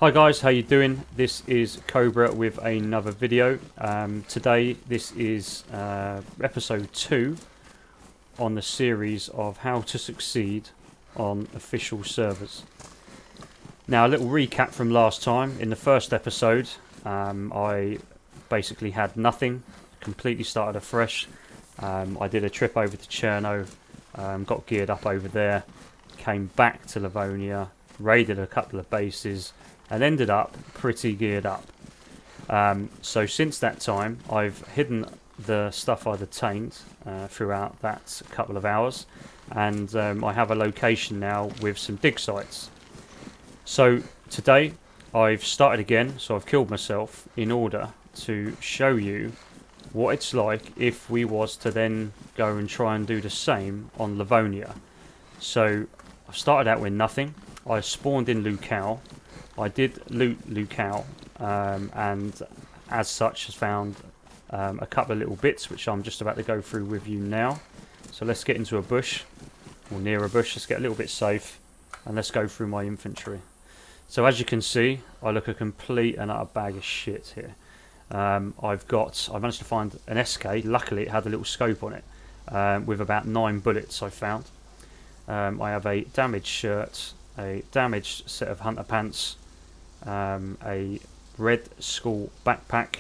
Hi guys, how you doing? This is Cobra with another video. Today this is episode 2 on the series of how to succeed on official servers. Now a little recap from last time. In the first episode I basically had nothing, completely started afresh. I did a trip over to Cherno, got geared up over there, came back to Livonia, raided a couple of bases and ended up pretty geared up. So since that time I've hidden the stuff I'd attained throughout that couple of hours, and I have a location now with some dig sites. So today I've started again, so I've killed myself in order to show you what it's like if we was to then go and try and do the same on Livonia. So I've started out with nothing. I spawned in Lukau. I did loot Lukau, and as such has found a couple of little bits which I'm just about to go through with you now. So let's get into a bush, or near a bush. Let's get a little bit safe and let's go through my inventory. So as you can see, I look a complete and utter bag of shit here. I managed to find an SK. Luckily it had a little scope on it, with about 9 bullets I found. I have a damaged shirt, a damaged set of hunter pants, a red school backpack,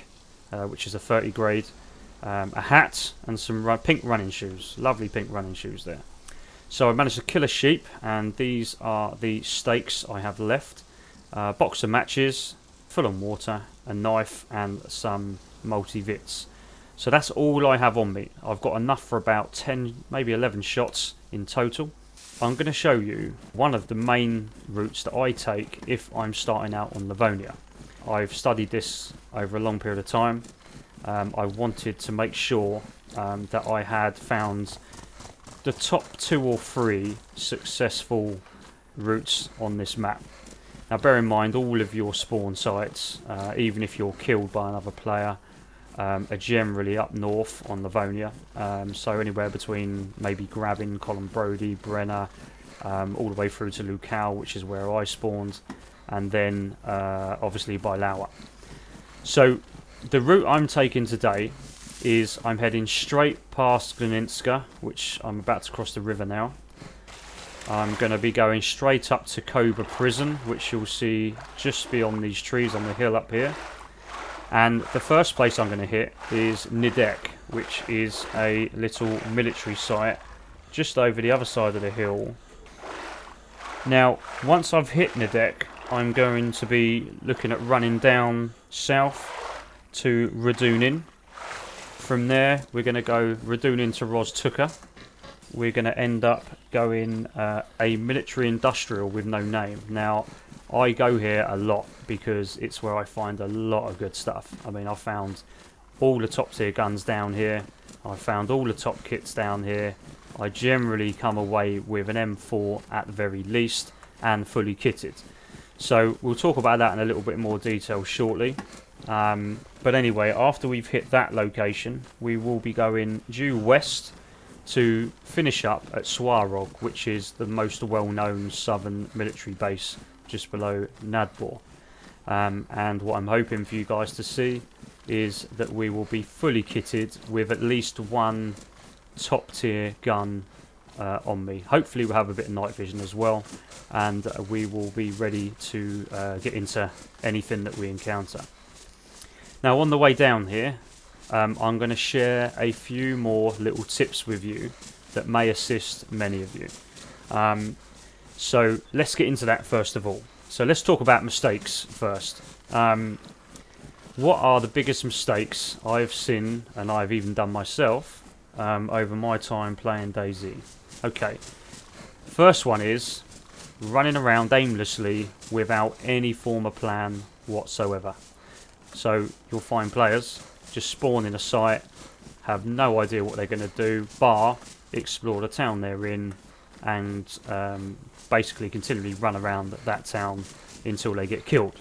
which is a 30 grade, a hat and some pink running shoes. Lovely pink running shoes there. So I managed to kill a sheep, and these are the steaks I have left. Box of matches, full on water, a knife and some multi-vits. So that's all I have on me. I've got enough for about 10, maybe 11 shots in total. I'm going to show you one of the main routes that I take if I'm starting out on Livonia. I've studied this over a long period of time. I wanted to make sure that I had found the top 2 or 3 successful routes on this map. Now bear in mind, all of your spawn sites, even if you're killed by another player, are generally up north on Livonia, so anywhere between maybe Grabbin, Brody, Brenner, all the way through to Lukau, which is where I spawned, and then obviously by Lauer. So the route I'm taking today is I'm heading straight past Gleninska, which I'm about to cross the river now. I'm going to be going straight up to Cobra Prison, which you'll see just beyond these trees on the hill up here. And the first place I'm going to hit is Nidek, which is a little military site just over the other side of the hill. Now, once I've hit Nidek, I'm going to be looking at running down south to Radunin. From there, we're going to go Radunin to Roztuka. We're going to end up going a military industrial with no name. Now, I go here a lot because it's where I find a lot of good stuff. I mean, I found all the top tier guns down here. I found all the top kits down here. I generally come away with an M4 at the very least and fully kitted. So we'll talk about that in a little bit more detail shortly. But anyway, after we've hit that location, we will be going due west to finish up at Swarog, which is the most well-known southern military base just below Nadbor. And what I'm hoping for you guys to see is that we will be fully kitted with at least one top tier gun on me. Hopefully we'll have a bit of night vision as well, and we will be ready to get into anything that we encounter. Now on the way down here, I'm going to share a few more little tips with you that may assist many of you. So let's get into that first of all. So let's talk about mistakes first. What are the biggest mistakes I've seen, and I've even done myself, over my time playing Dayz? Okay, first one is running around aimlessly without any form of plan whatsoever. So you'll find players just spawn in a site, have no idea what they're going to do, bar explore the town they're in, and basically continually run around that town until they get killed.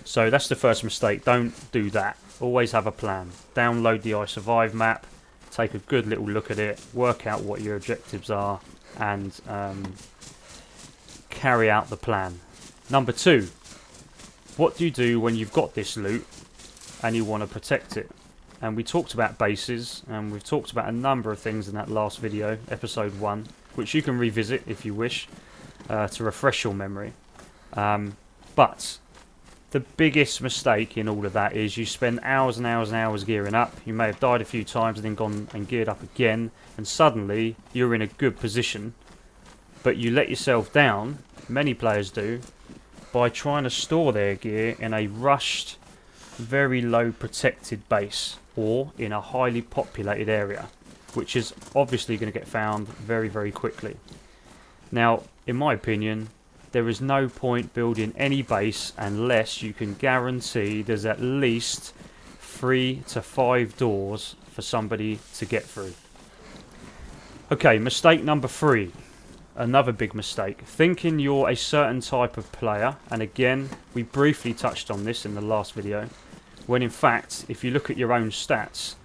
So that's the first mistake. Don't do that. Always have a plan. Download the I Survive map, take a good little look at it, work out what your objectives are, and carry out the plan. Number 2, What do you do when you've got this loot and you want to protect it? And we talked about bases, and we've talked about a number of things in that last video, episode 1, which you can revisit if you wish to refresh your memory. But the biggest mistake in all of that is you spend hours and hours and hours gearing up. You may have died a few times and then gone and geared up again, and suddenly you're in a good position, but you let yourself down, many players do, by trying to store their gear in a rushed, very low protected base or in a highly populated area, which is obviously going to get found very, very quickly. Now, in my opinion, there is no point building any base unless you can guarantee there's at least 3 to 5 doors for somebody to get through. Okay, mistake number 3. Another big mistake. Thinking you're a certain type of player, and again, we briefly touched on this in the last video, when in fact, if you look at your own stats,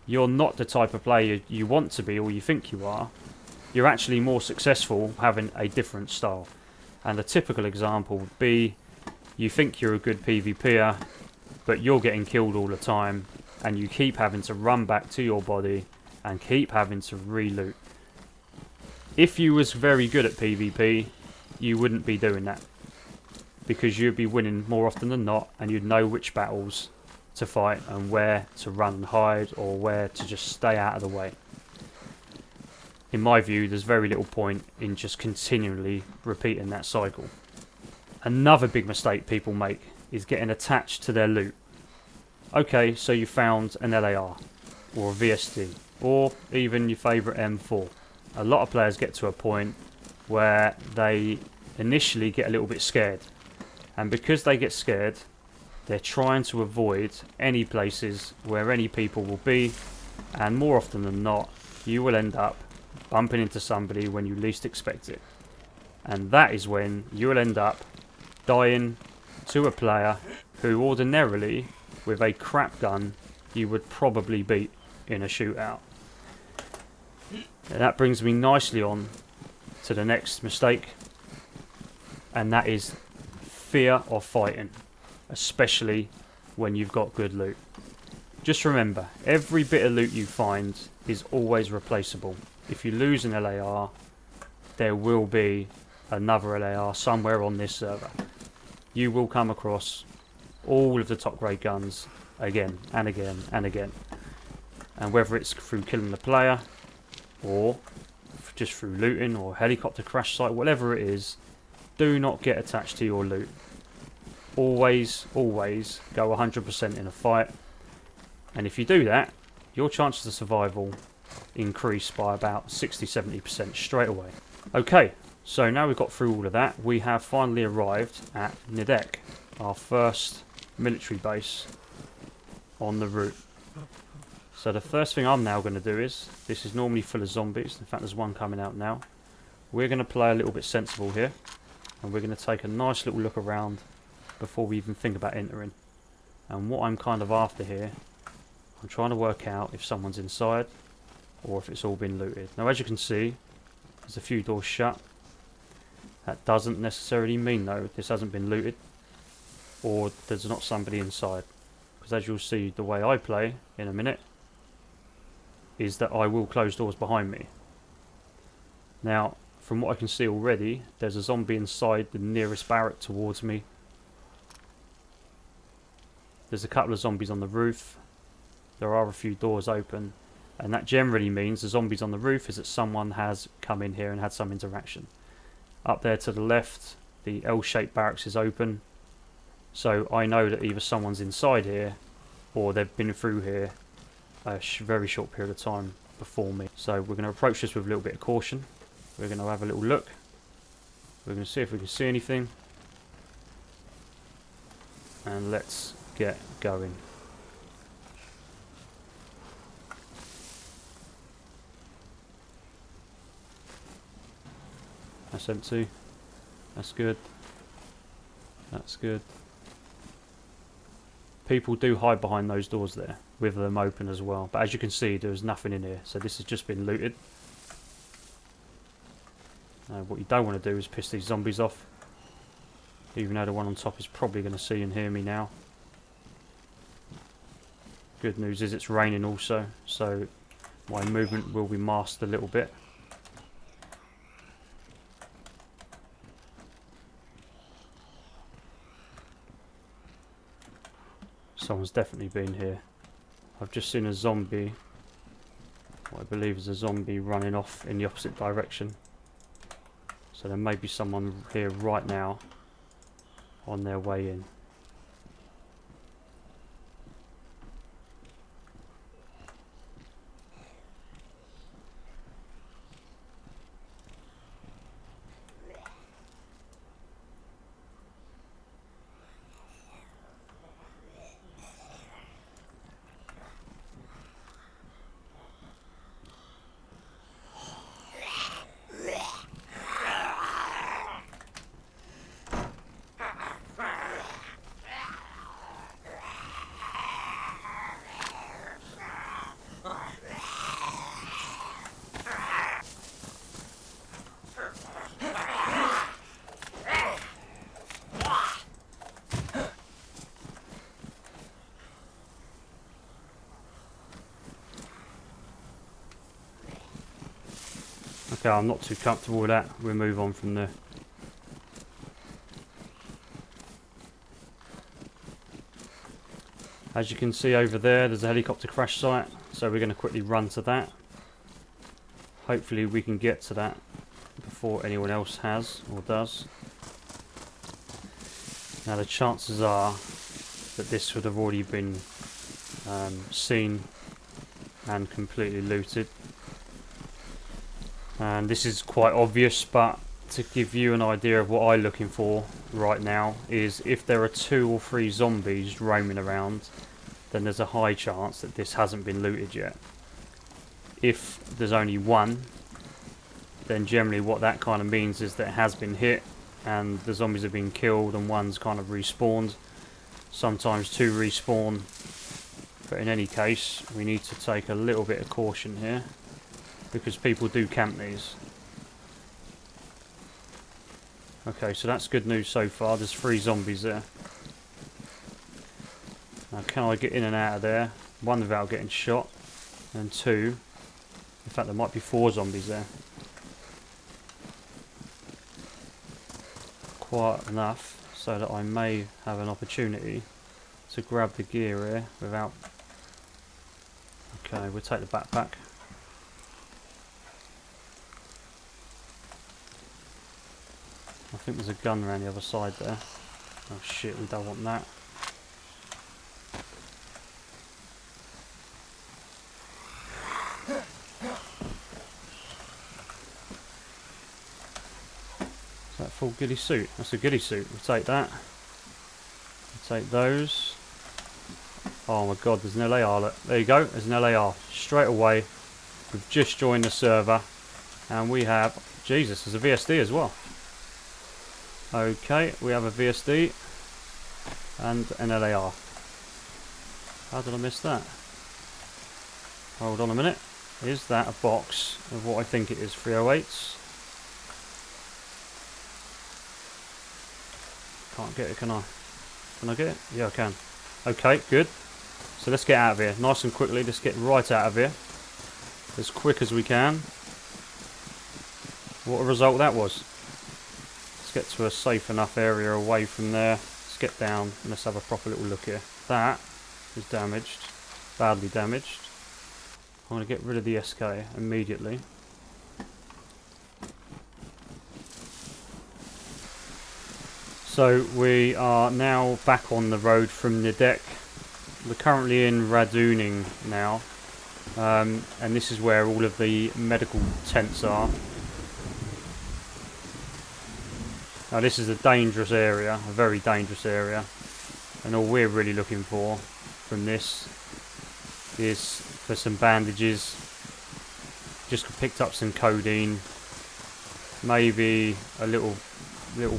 you're not the type of player you want to be or you think you are. You're actually more successful having a different style. And the typical example would be, you think you're a good PvPer, but you're getting killed all the time, and you keep having to run back to your body and keep having to re-loot. If you was very good at PvP, you wouldn't be doing that, because you'd be winning more often than not, and you'd know which battles to fight and where to run and hide, or where to just stay out of the way. In my view, there's very little point in just continually repeating that cycle. Another big mistake people make is getting attached to their loot. Okay, so you found an LAR, or a VSD, or even your favourite M4. A lot of players get to a point where they initially get a little bit scared, and because they get scared, they're trying to avoid any places where any people will be, and more often than not, you will end up bumping into somebody when you least expect it. And that is when you will end up dying to a player who ordinarily, with a crap gun, you would probably beat in a shootout. And that brings me nicely on to the next mistake, and that is fear of fighting, especially when you've got good loot. Just remember, every bit of loot you find is always replaceable. If you lose an LAR, there will be another LAR somewhere on this server. You will come across all of the top grade guns again and again and again. And whether it's through killing the player, or just through looting, or helicopter crash site, whatever it is, do not get attached to your loot. Always, always go 100% in a fight. And if you do that, your chances of survival increase by about 60-70% straight away. Okay, so now we've got through all of that, we have finally arrived at Nidek, our first military base on the route. So the first thing I'm now going to do is, this is normally full of zombies, in fact there's one coming out now. We're going to play a little bit sensible here, and we're going to take a nice little look around before we even think about entering. And what I'm kind of after here, I'm trying to work out if someone's inside or if it's all been looted. Now as you can see, there's a few doors shut. That doesn't necessarily mean though this hasn't been looted or there's not somebody inside, because as you'll see the way I play in a minute is that I will close doors behind me. Now from what I can see already, there's a zombie inside the nearest barrack towards me. There's a couple of zombies on the roof. There are a few doors open, and that generally means the zombies on the roof is that someone has come in here and had some interaction. Up there to the left, the L-shaped barracks is open, so I know that either someone's inside here or they've been through here a very short period of time before me. So we're going to approach this with a little bit of caution. We're going to have a little look. We're going to see if we can see anything, and let's get going. That's empty. That's good. That's good. People do hide behind those doors there, with them open as well. But as you can see, there's nothing in here. So this has just been looted. What you don't want to do is piss these zombies off. Even though the one on top is probably going to see and hear me now. Good news is it's raining also, so my movement will be masked a little bit. Someone's definitely been here. I've just seen a zombie, what I believe is a zombie, running off in the opposite direction. So there may be someone here right now on their way in. Okay, I'm not too comfortable with that. We'll move on from there. As you can see over there, there's a helicopter crash site, so we're going to quickly run to that. Hopefully we can get to that before anyone else has or does. Now the chances are that this would have already been seen and completely looted. And this is quite obvious, but to give you an idea of what I'm looking for right now is if there are 2 or 3 zombies roaming around, then there's a high chance that this hasn't been looted yet. If there's only 1, then generally what that kind of means is that it has been hit and the zombies have been killed and 1's kind of respawned. Sometimes 2 respawn, but in any case we need to take a little bit of caution here, because people do camp these. Okay, so that's good news so far. There's 3 zombies there. Now can I get in and out of there? 1 without getting shot, and 2, in fact there might be 4 zombies there. Quiet enough so that I may have an opportunity to grab the gear here without... Okay, we'll take the backpack. I think there's a gun around the other side there. Oh shit, we don't want that. Is that full ghillie suit? That's a ghillie suit. We'll take that. We'll take those. Oh my god, there's an LAR. Look. There you go, there's an LAR. Straight away. We've just joined the server. And we have... Jesus, there's a VSD as well. Okay, we have a VSD and an LAR. How did I miss that? Hold on a minute. Is that a box of what I think it is? 308s? Can't get it, can I? Can I get it? Yeah, I can. Okay, good. So let's get out of here. Nice and quickly, let's get right out of here. As quick as we can. What a result that was. Get to a safe enough area away from there. Let's get down and let's have a proper little look here. That is damaged, badly damaged. I'm going to get rid of the SK immediately. So we are now back on the road from the deck. We're currently in Radooning now, and this is where all of the medical tents are. Now this is a dangerous area, a very dangerous area, and all we're really looking for from this is for some bandages. Just picked up some codeine, maybe a little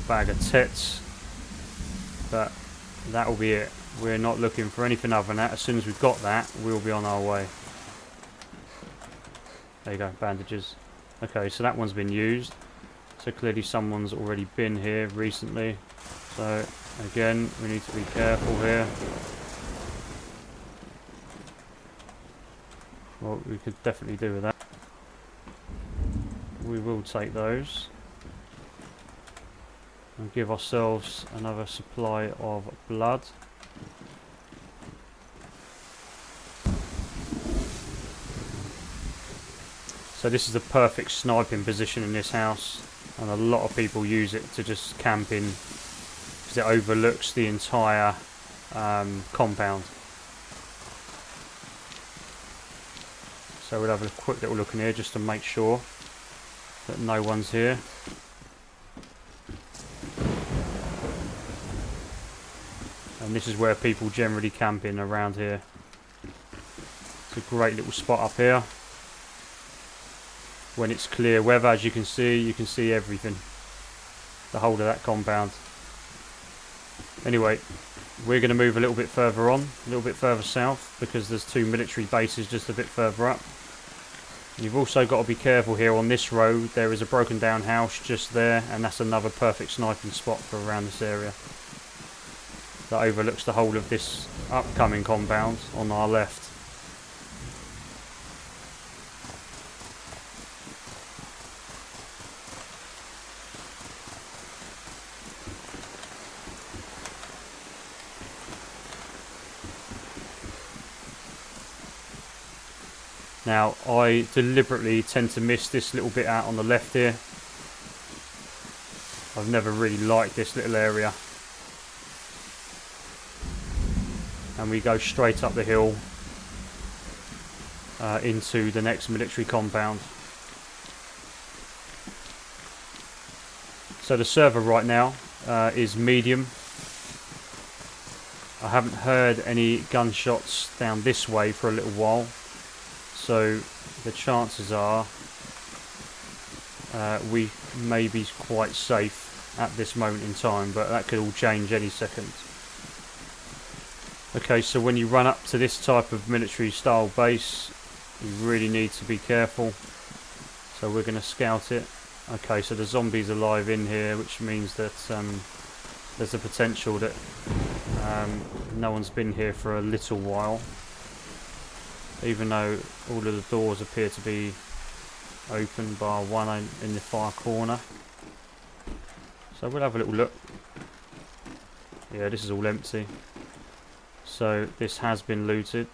bag of tets, but that will be it. We're not looking for anything other than that. As soon as we've got that, we'll be on our way. There you go, bandages. Okay, so that one's been used. So clearly someone's already been here recently. So again, we need to be careful here. Well, we could definitely do with that. We will take those and give ourselves another supply of blood. So this is the perfect sniping position in this house, and a lot of people use it to just camp in because it overlooks the entire compound. So we'll have a quick little look in here just to make sure that no one's here. And this is where people generally camp in around here. It's a great little spot up here. When it's clear weather, as you can see everything. The whole of that compound. Anyway, we're going to move a little bit further on, a little bit further south, because there's two military bases just a bit further up. You've also got to be careful here on this road. There is a broken down house just there, and that's another perfect sniping spot for around this area. That overlooks the whole of this upcoming compound on our left. Now, I deliberately tend to miss this little bit out on the left here. I've never really liked this little area. And we go straight up the hill into the next military compound. So the server right now is medium. I haven't heard any gunshots down this way for a little while. So the chances are we may be quite safe at this moment in time, but that could all change any second. Okay, so when you run up to this type of military style base, you really need to be careful. So we're going to scout it. Okay, so the zombies are live in here, which means that there's a potential that no one's been here for a little while. Even though all of the doors appear to be open, bar one in the far corner. So we'll have a little look. Yeah, this is all empty. So this has been looted.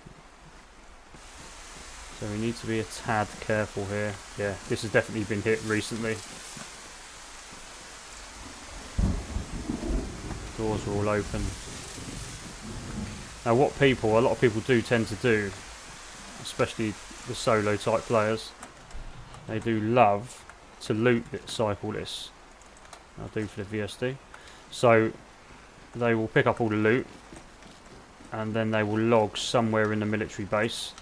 So we need to be a tad careful here. Yeah, this has definitely been hit recently. Doors are all open. Now what a lot of people do tend to do, especially the solo type players, they do love to loot cycle this. I'll do for the VSD. So they will pick up all the loot and then they will log somewhere in the military base,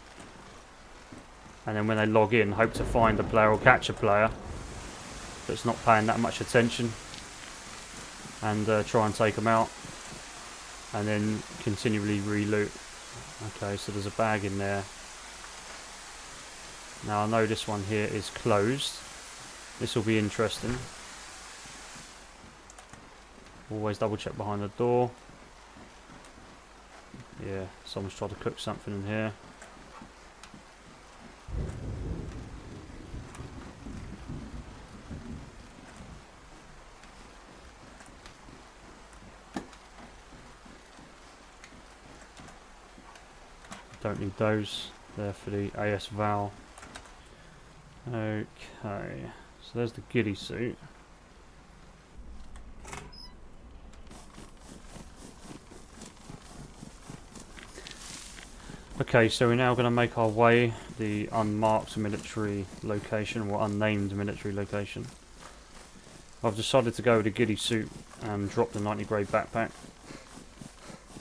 and then when they log in, hope to find a player or catch a player that's not paying that much attention and try and take them out and then continually re-loot. Okay, so there's a bag in there. Now I know this one here is closed. This will be interesting. Always double check behind the door. Yeah, someone's tried to cook something in here. Don't need those. They're for the AS Val. Okay, so there's the giddy suit. Okay, so we're now going to make our way the unmarked military location, or unnamed military location. I've decided to go with the giddy suit and drop the 90 grade backpack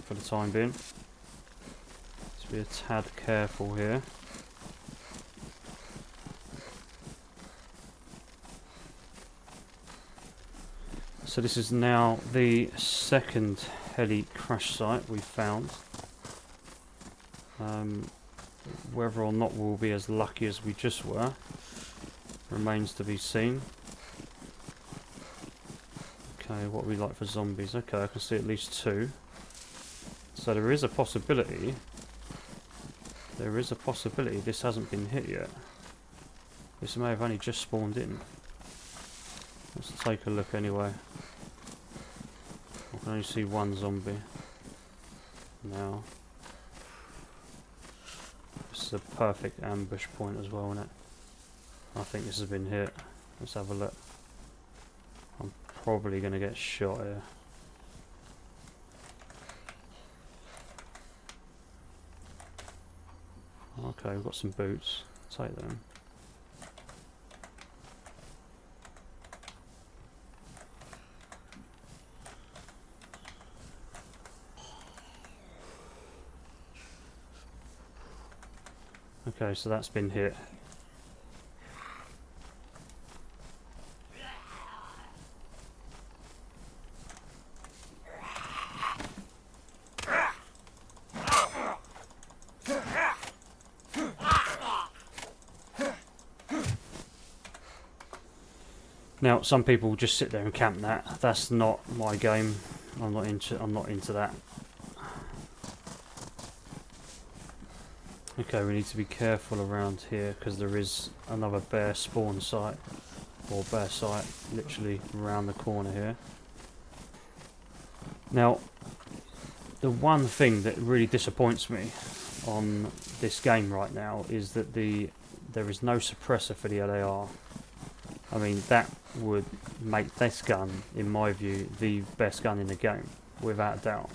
for the time being. Let's be a tad careful here. So this is now the second heli crash site we've found. Whether or not we'll be as lucky as we just were remains to be seen. Okay, what we like for zombies. Okay, I can see at least 2. So there is a possibility. There is a possibility this hasn't been hit yet. This may have only just spawned in. Let's take a look anyway. I can only see 1 zombie now. This is a perfect ambush point as well, isn't it? I think this has been hit. Let's have a look. I'm probably going to get shot here. Okay, we've got some boots. Take them. Okay, so that's been hit. Now, some people just sit there and camp that. That's not my game. I'm not into that. Okay, we need to be careful around here because there is another bear spawn site, or bear site, literally around the corner here. Now, the one thing that really disappoints me on this game right now is that there is no suppressor for the LAR. I mean, that would make this gun, in my view, the best gun in the game, without a doubt.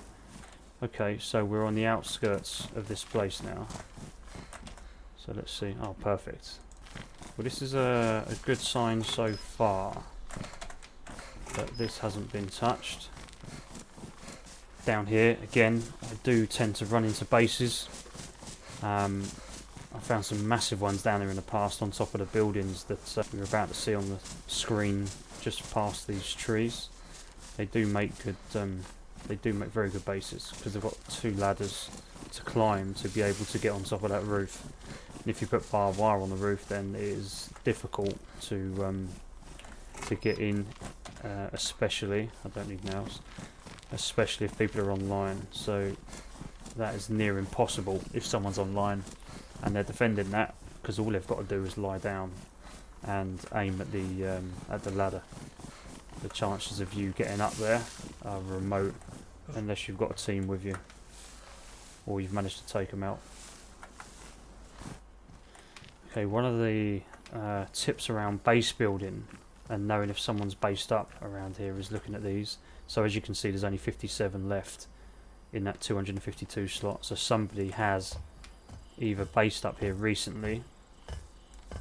Okay, so we're on the outskirts of this place now. So let's see. Oh, perfect. Well, this is a good sign so far that this hasn't been touched. Down here, again, I do tend to run into bases. I found some massive ones down there in the past on top of the buildings that we were about to see on the screen just past these trees. They do make good. They do make very good bases because they've got 2 ladders to climb to be able to get on top of that roof. And if you put barbed wire on the roof, then it is difficult to get in. Especially, I don't need nails. Especially if people are online. So that is near impossible if someone's online and they're defending that, because all they've got to do is lie down and aim at the ladder. The chances of you getting up there are remote unless you've got a team with you or you've managed to take them out. Okay, one of the tips around base building and knowing if someone's based up around here is looking at these. So as you can see, there's only 57 left in that 252 slot. So somebody has either based up here recently,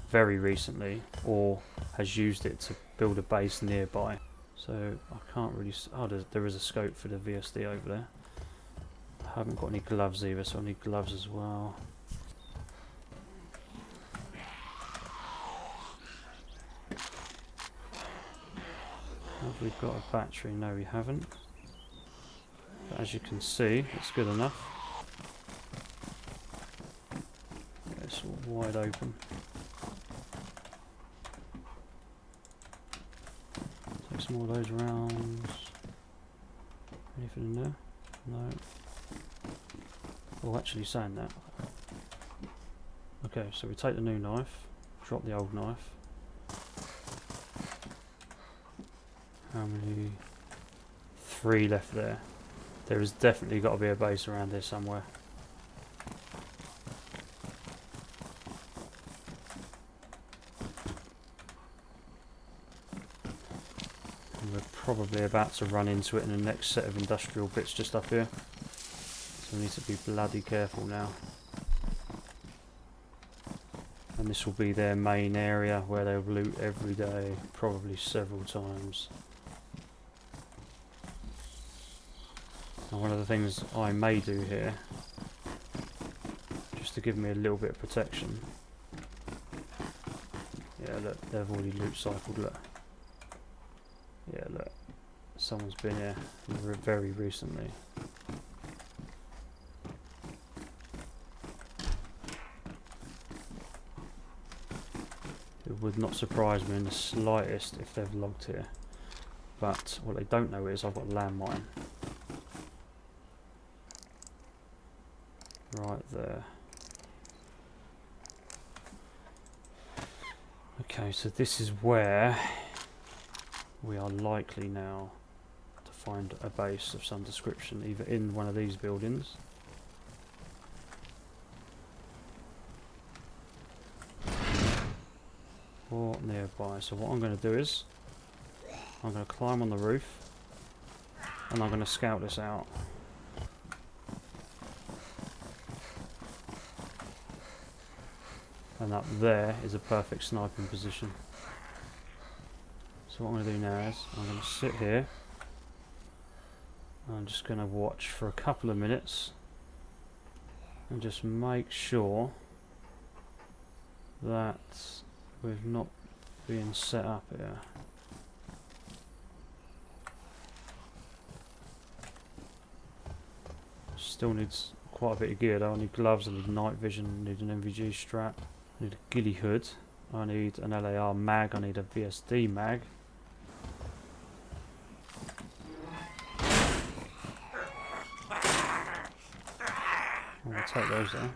very recently, or has used it to build a base nearby. So I can't really oh, there is a scope for the VSD over there. I haven't got any gloves either, so I need gloves as well. Have we got a battery? No, we haven't. But as you can see, it's good enough. It's all wide open. Take some more of those rounds. Anything in there? No. Oh, actually saying that. Okay, so we take the new knife, drop the old knife. How many? 3 left there. There has definitely got to be a base around here somewhere. And we're probably about to run into it in the next set of industrial bits just up here. So we need to be bloody careful now. And this will be their main area where they'll loot every day, probably several times. And one of the things I may do here, just to give me a little bit of protection. Yeah, look, they've already loot cycled, look. Yeah, look, someone's been here very recently. It would not surprise me in the slightest if they've logged here. But what they don't know is I've got a landmine. Right there. Okay, so this is where we are likely now to find a base of some description, either in one of these buildings or nearby. So what I'm going to do is I'm going to climb on the roof and I'm going to scout this out. And up there is a perfect sniping position. So what I'm going to do now is I'm going to sit here. I'm just going to watch for a couple of minutes and just make sure that we're not being set up here. Still needs quite a bit of gear though. I need gloves, I need night vision, I need an NVG strap, I need a ghillie hood, I need an LAR mag, I need a VSD mag. I'm going to take those there.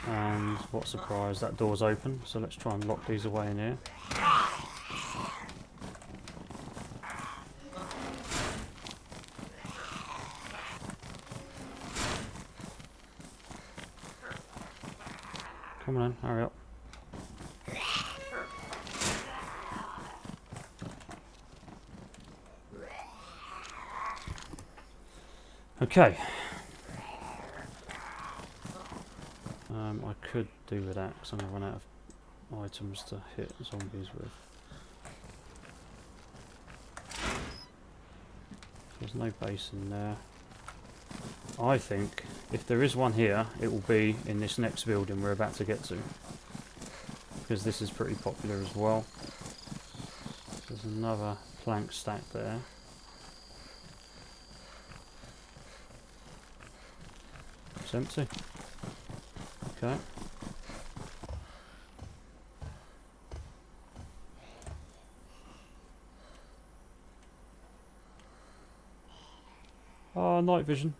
And what surprise, that door's open, so let's try and lock these away in here. Come on, hurry up. Okay. I could do with that because I'm going to run out of items to hit zombies with. There's no base in there. I think if there is one here, it will be in this next building we're about to get to, because this is pretty popular as well. There's another plank stack there. It's empty. Okay. Night vision.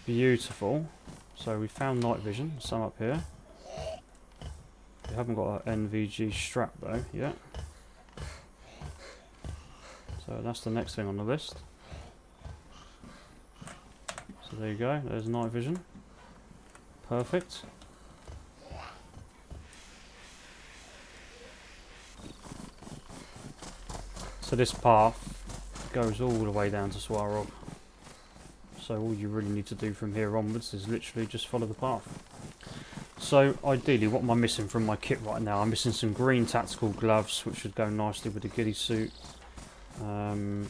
Beautiful. So we found night vision, some up here. We haven't got an NVG strap though yet. So that's the next thing on the list. So there you go, there's night vision. Perfect. So this path goes all the way down to Swarog. So all you really need to do from here onwards is literally just follow the path. So ideally, what am I missing from my kit right now? I'm missing some green tactical gloves, which would go nicely with the ghillie suit. I'm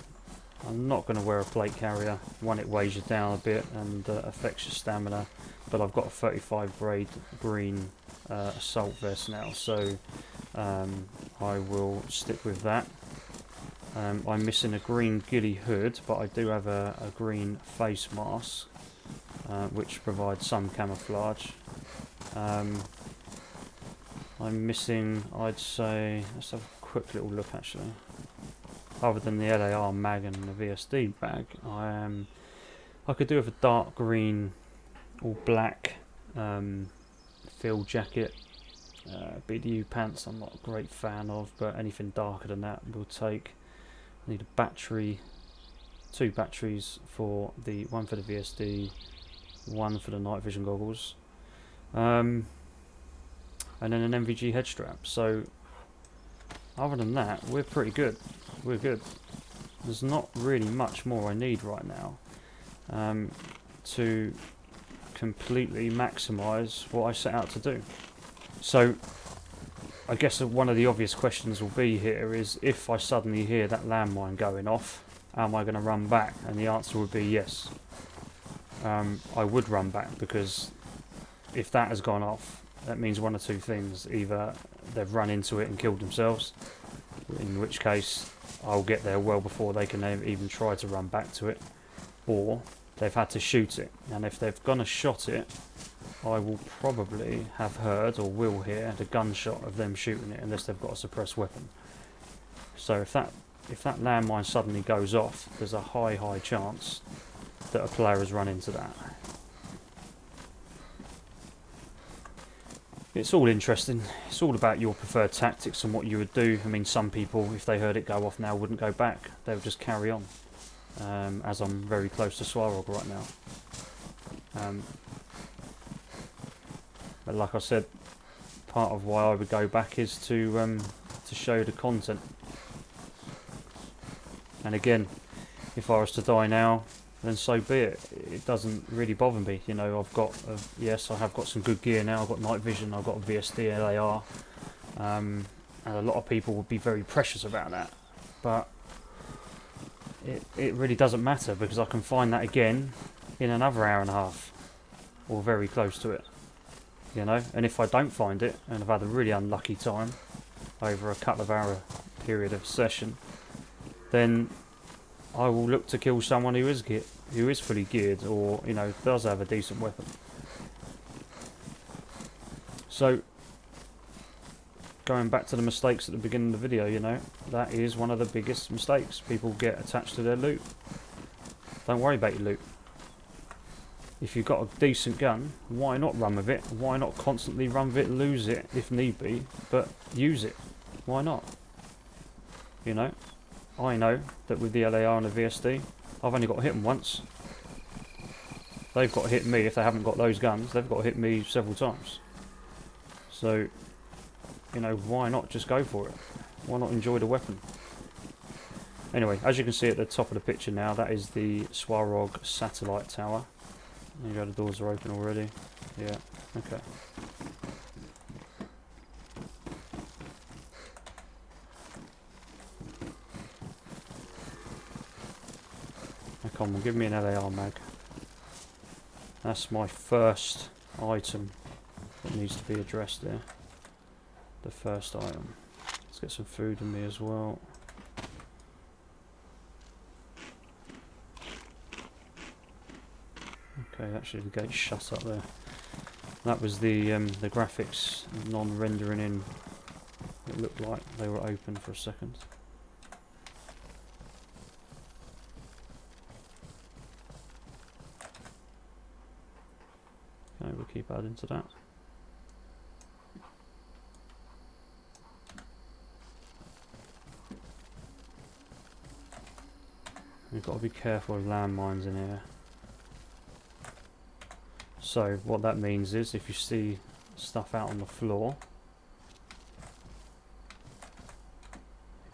not going to wear a plate carrier. One, it weighs you down a bit and affects your stamina. But I've got a 35 grade green assault vest now, so I will stick with that. I'm missing a green ghillie hood, but I do have a green face mask, which provides some camouflage. I'm missing, I'd say, let's have a quick little look actually. Other than the LAR mag and the VSD bag, I could do with a dark green or black field jacket. BDU pants I'm not a great fan of, but anything darker than that we'll take. I need a battery, 2 batteries for one for the VSD, 1 for the night vision goggles, and then an NVG head strap. So other than that, we're pretty good. We're good. There's not really much more I need right now to completely maximise what I set out to do. So I guess one of the obvious questions will be here is, if I suddenly hear that landmine going off, am I going to run back? And the answer would be yes. I would run back, because if that has gone off, that means one of two things. Either they've run into it and killed themselves, in which case I'll get there well before they can even try to run back to it, or they've had to shoot it. And if they've gone and shot it, I will probably have heard or will hear the gunshot of them shooting it unless they've got a suppressed weapon. So if that landmine suddenly goes off, there's a high chance that a player has run into that. It's all interesting. It's all about your preferred tactics and what you would do. I mean, some people, if they heard it go off now, wouldn't go back. They would just carry on. As I'm very close to Swarog right now. But like I said, part of why I would go back is to show the content. And again, if I was to die now, then so be it. It doesn't really bother me. You know, I've got, yes, I have got some good gear now. I've got night vision, I've got a VSD LAR. And a lot of people would be very precious about that. But it really doesn't matter, because I can find that again in another hour and a half. Or very close to it. You know, and if I don't find it, and I've had a really unlucky time over a couple of hour period of session, then I will look to kill someone who is fully geared, or, you know, does have a decent weapon. So, going back to the mistakes at the beginning of the video, you know, that is one of the biggest mistakes. People get attached to their loot. Don't worry about your loot. If you've got a decent gun, why not run with it? Why not constantly run with it, lose it if need be, but use it? Why not? You know, I know that with the LAR and the VSD, I've only got to hit them once. They've got to hit me. If they haven't got those guns, they've got to hit me several times. So, you know, why not just go for it? Why not enjoy the weapon? Anyway, as you can see at the top of the picture now, that is the Swarog satellite tower. There you go, the doors are open already. Yeah, okay. Now come on, give me an LAR mag. That's my first item that needs to be addressed there. The first item. Let's get some food in me as well. Okay, actually the gate's shut up there. That was the graphics non-rendering in. It looked like they were open for a second. Okay, we'll keep adding to that. We've got to be careful of landmines in here. So what that means is, if you see stuff out on the floor,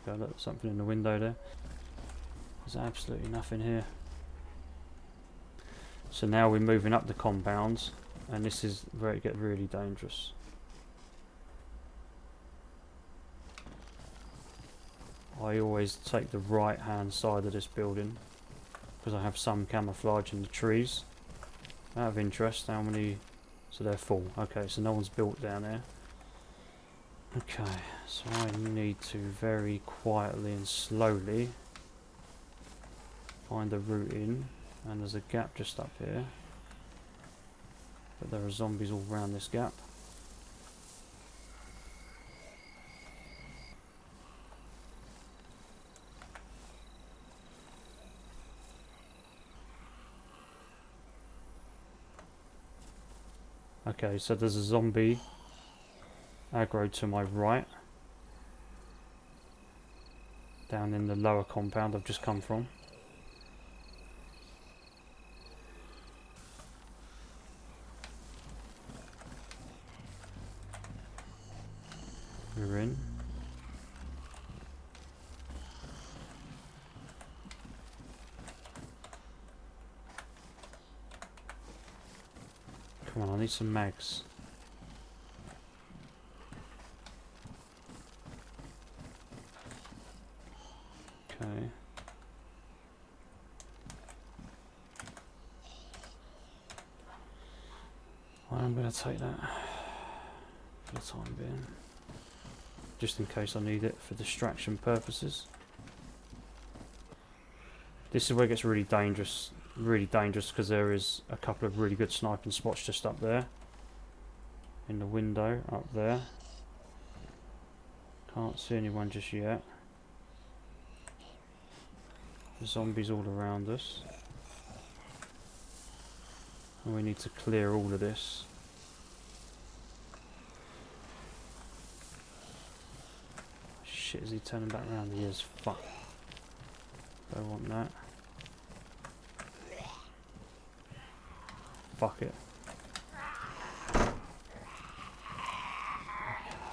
look, something in the window there. There's absolutely nothing here. So now we're moving up the compounds, and this is where it gets really dangerous. I always take the right hand side of this building because I have some camouflage in the trees. Out of interest, how many? So they're full. Okay, so no one's built down there. Okay, so I need to very quietly and slowly find a route in, and there's a gap just up here, but there are zombies all around this gap. Okay, so there's a zombie aggro to my right, down in the lower compound I've just come from. We're in. Come on, I need some mags. Okay. Well, I'm going to take that for the time being, just in case I need it for distraction purposes. This is where it gets really dangerous because there is a couple of really good sniping spots just up there, in the window up there. Can't see anyone just yet. Zombies all around us. And we need to clear all of this. Shit, is he turning back around? He is. Fuck. Don't want that. Fuck it.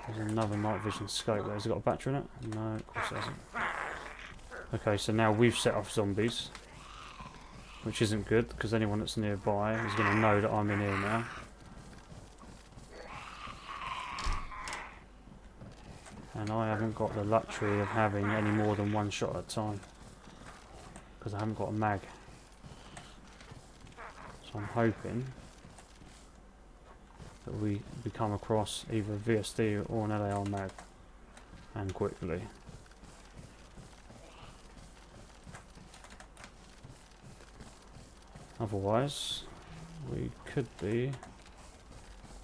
There's another night vision scope there. Has it got a battery in it? No, of course it hasn't. Okay, so now we've set off zombies, which isn't good because anyone that's nearby is going to know that I'm in here now. And I haven't got the luxury of having any more than one shot at a time because I haven't got a mag. So I'm hoping that we come across either a VSD or an LAR mag, and quickly. Otherwise, we could be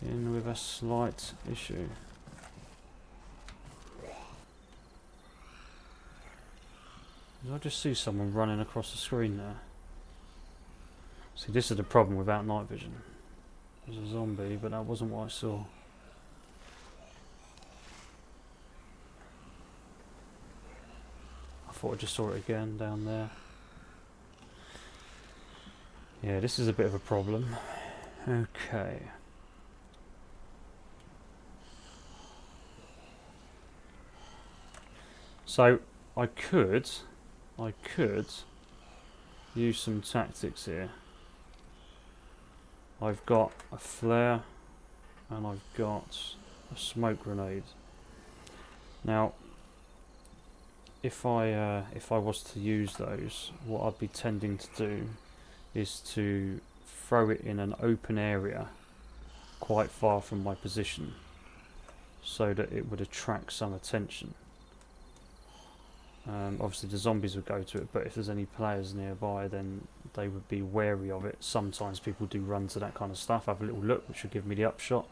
in with a slight issue. Did I just see someone running across the screen there? See, this is the problem without night vision. There's a zombie, but that wasn't what I saw. I thought I just saw it again down there. Yeah, this is a bit of a problem. Okay. So, I could use some tactics here. I've got a flare and I've got a smoke grenade. Now, if I was to use those, what I'd be tending to do is to throw it in an open area quite far from my position so that it would attract some attention. Obviously the zombies would go to it, but if there's any players nearby then they would be wary of it. Sometimes people do run to that kind of stuff, have a little look, which will give me the upshot.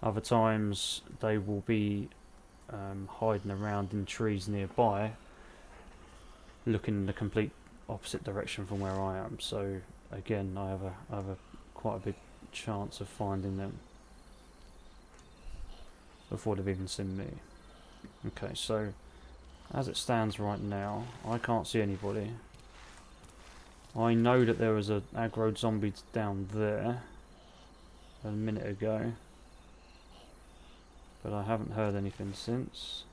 Other times they will be hiding around in trees nearby, looking in the complete opposite direction from where I am. So again, I have a quite a big chance of finding them before they've even seen me. Okay, so as it stands right now, I can't see anybody. I know that there was a aggro zombie down there a minute ago, but I haven't heard anything since.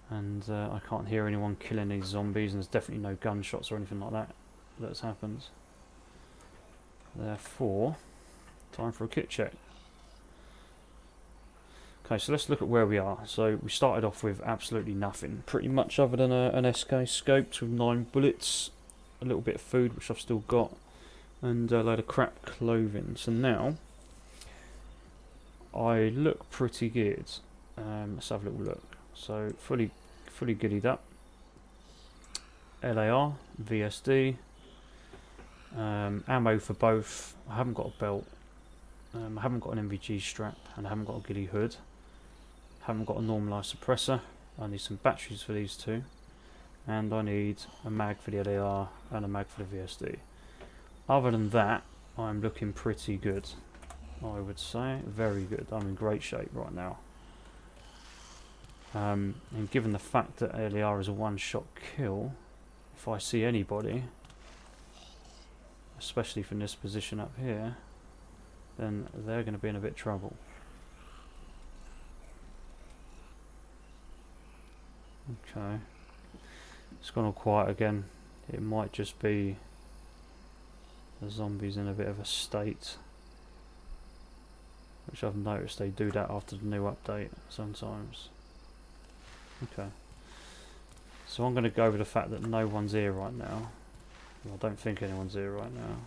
And I can't hear anyone killing these zombies, and there's definitely no gunshots or anything like that that's happened. Therefore, time for a kit check. Okay, so let's look at where we are. So we started off with absolutely nothing, pretty much, other than an SK scoped with 9 bullets, a little bit of food which I've still got, and a load of crap clothing. So now I look pretty good. Let's have a little look. So fully goodied up. LAR, VSD, ammo for both. I haven't got a belt. I haven't got an MVG strap, and I haven't got a ghillie hood. Haven't got a normalised suppressor. I need some batteries for these two, and I need a mag for the LAR and a mag for the VSD. Other than that, I'm looking pretty good, I would say. Very good. I'm in great shape right now. And given the fact that LAR is a one-shot kill, if I see anybody, especially from this position up here, then they're going to be in a bit of trouble. Okay, it's gone all quiet again. It might just be the zombies in a bit of a state, which I've noticed they do that after the new update sometimes. Okay, so I'm going to go with the fact that no one's here right now. Well, I don't think anyone's here right now.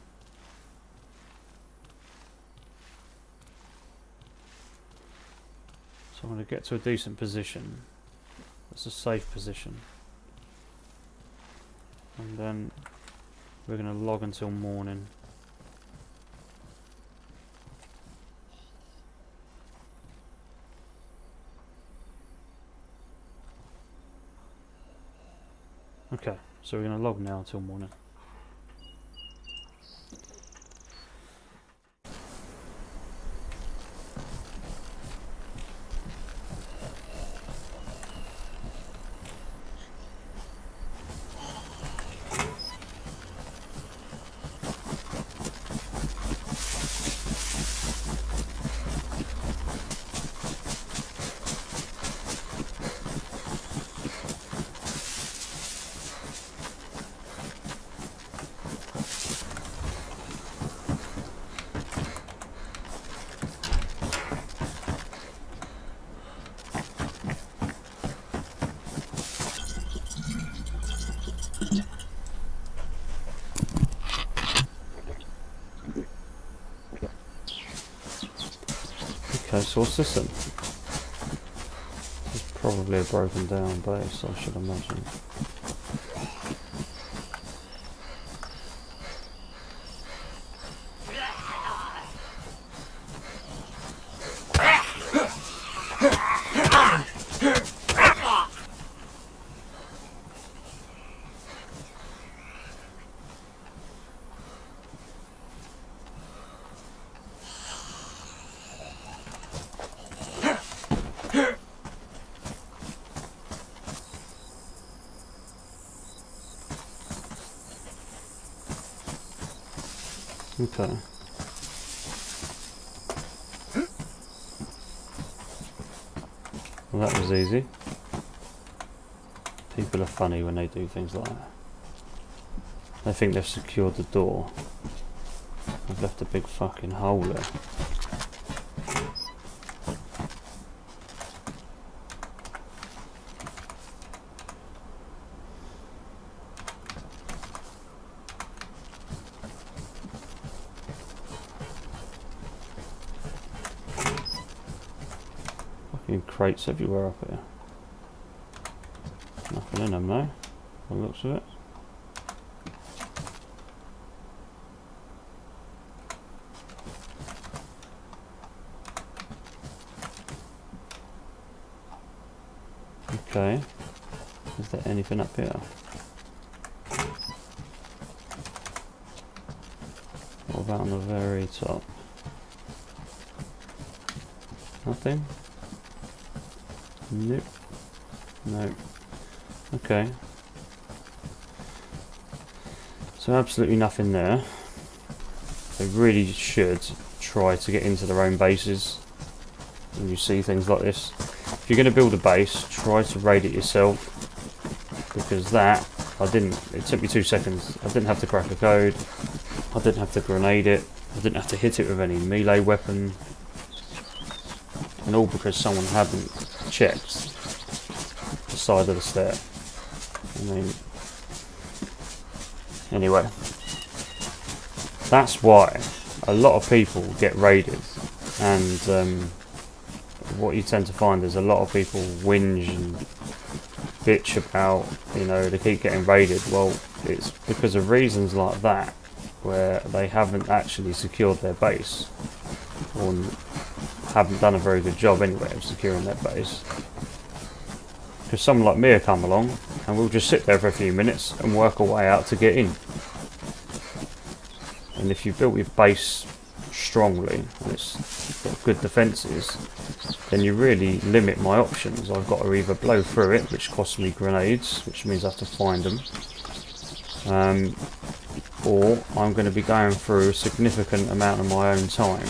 So I'm going to get to a decent position. That's a safe position. And then We're going to log until morning. Okay, so we're going to log now until morning. Okay, so what's this then? It's probably a broken down base, I should imagine. Okay. Well, that was easy. People are funny when they do things like that. They think they've secured the door. They've left a big fucking hole there. Crates everywhere up here. Nothing in them though, by the looks of it. Okay, is there anything up here? What about on the very top? Nothing? Nope. No. Okay. So absolutely nothing there. They really should try to get into their own bases when you see things like this. If you're going to build a base, try to raid it yourself, because that, it took me 2 seconds. I didn't have to crack a code. I didn't have to grenade it. I didn't have to hit it with any melee weapon. And all because someone hadn't checked the side of the stair. I mean, anyway, that's why a lot of people get raided, and what you tend to find is a lot of people whinge and bitch about, you know, they keep getting raided. Well, it's because of reasons like that, where they haven't actually secured their base, or haven't done a very good job anyway of securing their base. Because someone like me will come along and we'll just sit there for a few minutes and work our way out to get in. And if you've built your base strongly and it's got good defences, then you really limit my options. I've got to either blow through it, which costs me grenades, which means I have to find them, or I'm going to be going through a significant amount of my own time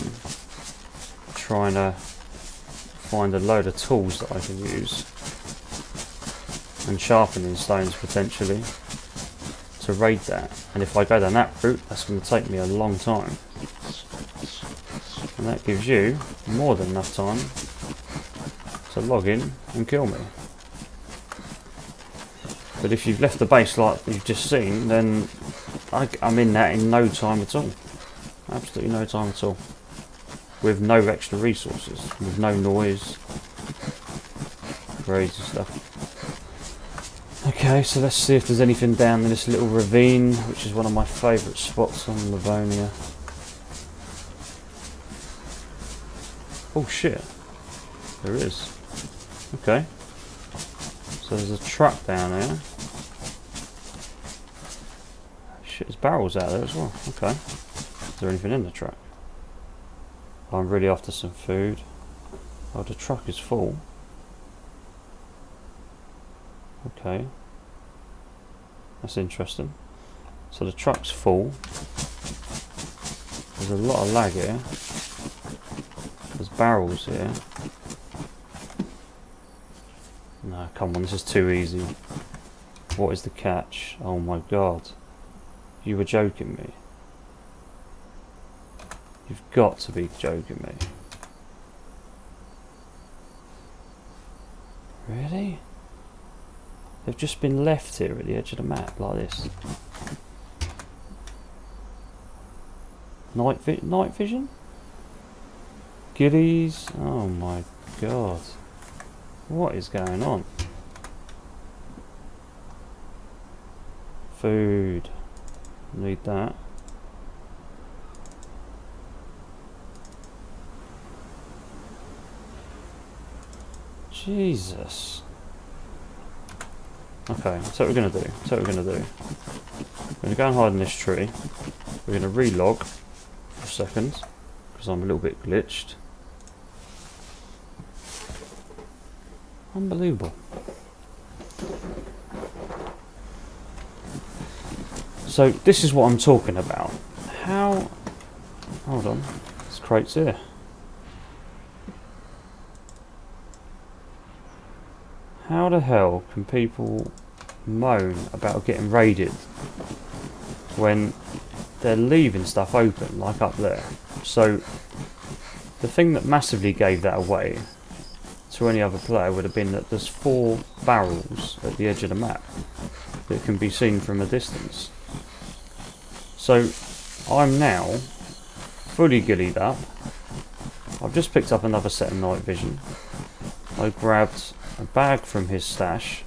trying to find a load of tools that I can use, and sharpening stones potentially, to raid that. And if I go down that route, that's going to take me a long time, and that gives you more than enough time to log in and kill me. But if you've left the base like you've just seen, then I'm in that in no time at all. Absolutely no time at all. With no extra resources, with no noise, crazy stuff. Okay, so let's see if there's anything down in this little ravine, which is one of my favourite spots on Livonia. Oh shit, there is. Okay, so there's a truck down there. Shit, there's barrels out there as well. Okay, is there anything in the truck? I'm really after some food. Oh, the truck is full. Okay, that's interesting. So the truck's full. There's a lot of lag here. There's barrels here. No, come on, this is too easy. What is the catch? Oh my god. You were joking me. You've got to be joking me. Really? They've just been left here at the edge of the map like this. Night vision? Giddies? Oh my god. What is going on? Food. Need that. Jesus. Okay, so what we're going to do. We're going to go and hide in this tree. We're going to relog for a second, because I'm a little bit glitched. Unbelievable. So this is what I'm talking about. How... Hold on. There's crates here. How the hell can people moan about getting raided when they're leaving stuff open, like up there? So the thing that massively gave that away to any other player would have been that there's 4 barrels at the edge of the map that can be seen from a distance. So I'm now fully gillied up. I've just picked up another set of night vision. I grabbed a bag from his stash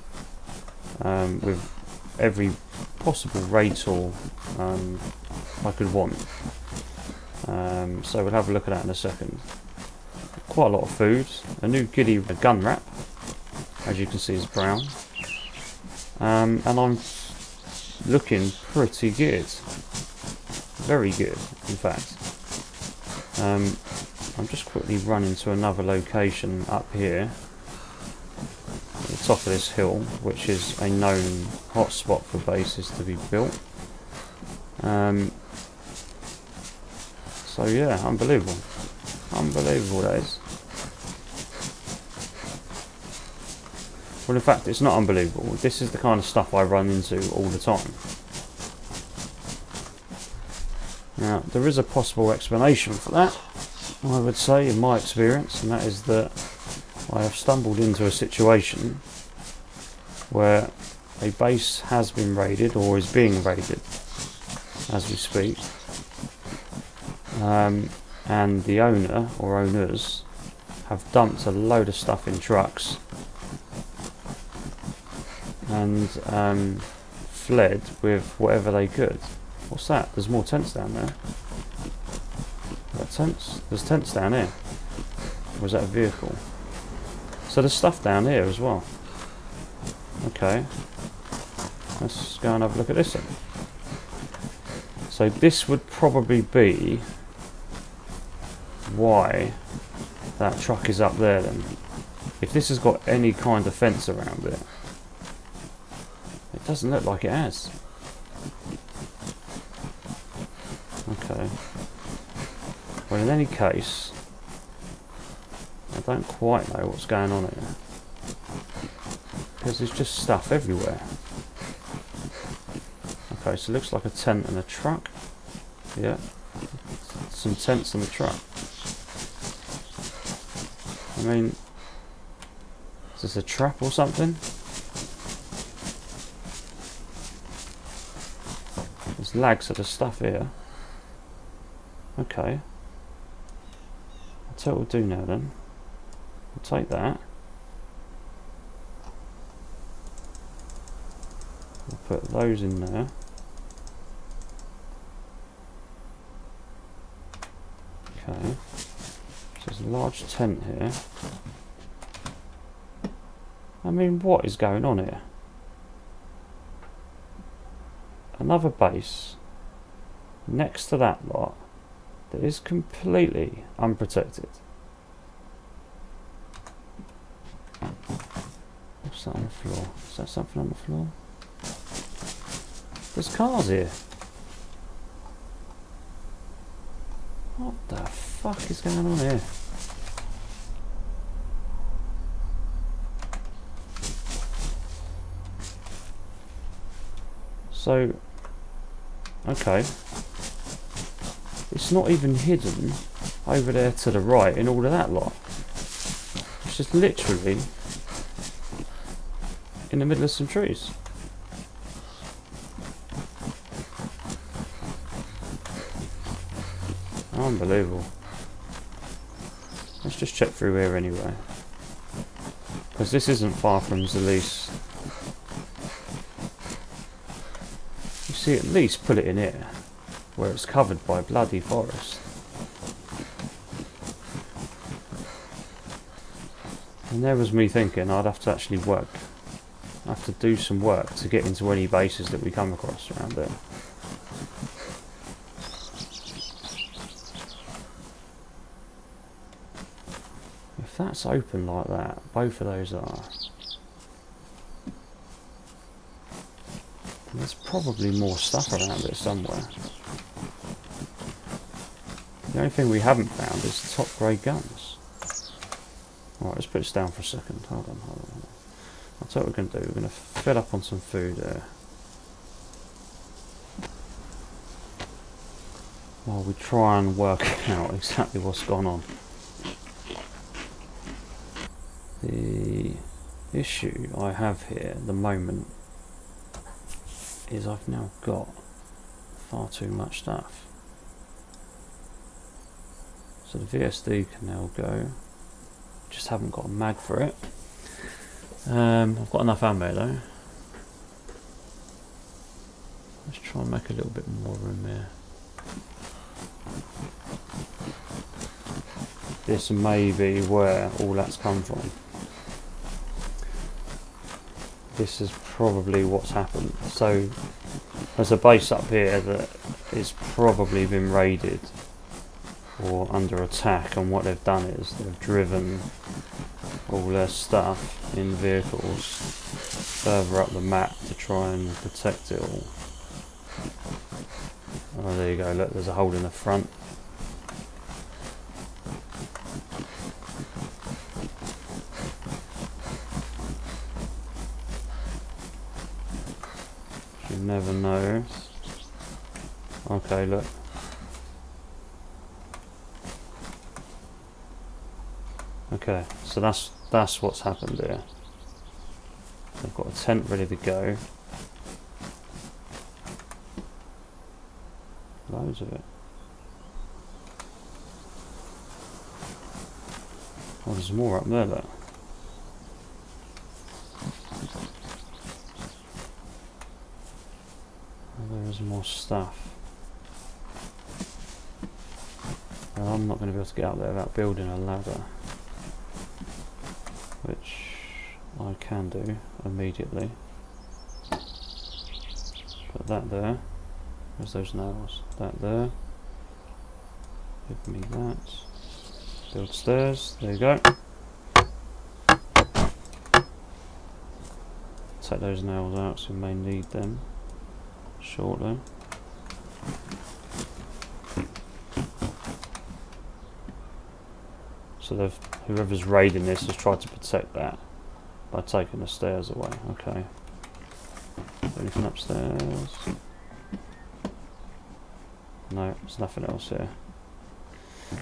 with every possible raid tool I could want. So we'll have a look at that in a second. Quite a lot of food. A new giddy gun wrap, as you can see, is brown. And I'm looking pretty good. Very good, in fact. I'm just quickly running to another location up here. At the top of this hill, which is a known hotspot for bases to be built. So yeah, unbelievable. Unbelievable, Dayz. Well, in fact, it's not unbelievable. This is the kind of stuff I run into all the time. Now, there is a possible explanation for that, I would say, in my experience, and that is that I have stumbled into a situation where a base has been raided, or is being raided as we speak, and the owner or owners have dumped a load of stuff in trucks and fled with whatever they could. What's that? There's more tents down there. Is that tents? There's tents down here. Or is that a vehicle? So there's stuff down here as well. Okay. Let's go and have a look at this then. So this would probably be why that truck is up there then. If this has got any kind of fence around it. It doesn't look like it has. Okay. Well, in any case, I don't quite know what's going on here. Because there's just stuff everywhere. Okay, so it looks like a tent and a truck. Yeah. Some tents and a truck. I mean, is this a trap or something? There's lags of the stuff here. Okay. I'll tell you what we'll do now then. We'll take that. put those in there. Okay, so there's a large tent here. I mean, what is going on here? Another base next to that lot that is completely unprotected. What's that on the floor? Is that something on the floor? There's cars here. What the fuck is going on here? So, okay. It's not even hidden over there to the right in all of that lot. It's just literally in the middle of some trees. Unbelievable. Let's just check through here anyway, because this isn't far from Zalise. You see, at least put it in here where it's covered by bloody forest. And there was me thinking I'd have to actually work. I have to do some work to get into any bases that we come across around there. If that's open like that, both of those are. There's probably more stuff around it somewhere. The only thing we haven't found is top grade guns. Alright, let's put this down for a second. Hold on. I'll tell you what we're going to do. We're going to fill up on some food there, while we try and work out exactly what's gone on. The issue I have here at the moment is I've now got far too much stuff. So the VSD can now go. Just haven't got a mag for it. I've got enough ammo though. Let's try and make a little bit more room here. This may be where all that's come from. This is probably what's happened. So there's a base up here that is probably been raided or under attack, and what they've done is they've driven all their stuff in vehicles further up the map to try and protect it all. Oh, there you go, look, there's a hole in the front. You never know. Okay, look. Okay, so that's what's happened here. They've got a tent ready to go. Loads of it. Oh, there's more up there, look. Oh, there's more stuff. Well, I'm not going to be able to get up there without building a ladder, which I can do immediately. Put that there. Where's those nails? That there. Give me that. Build stairs. There you go. Take those nails out, so we may need them shortly. So whoever's raiding this has tried to protect that by taking the stairs away. Okay. Anything upstairs? No, there's nothing else here.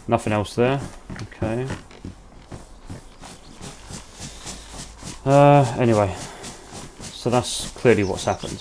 Nothing else there. Okay. Anyway, so that's clearly what's happened.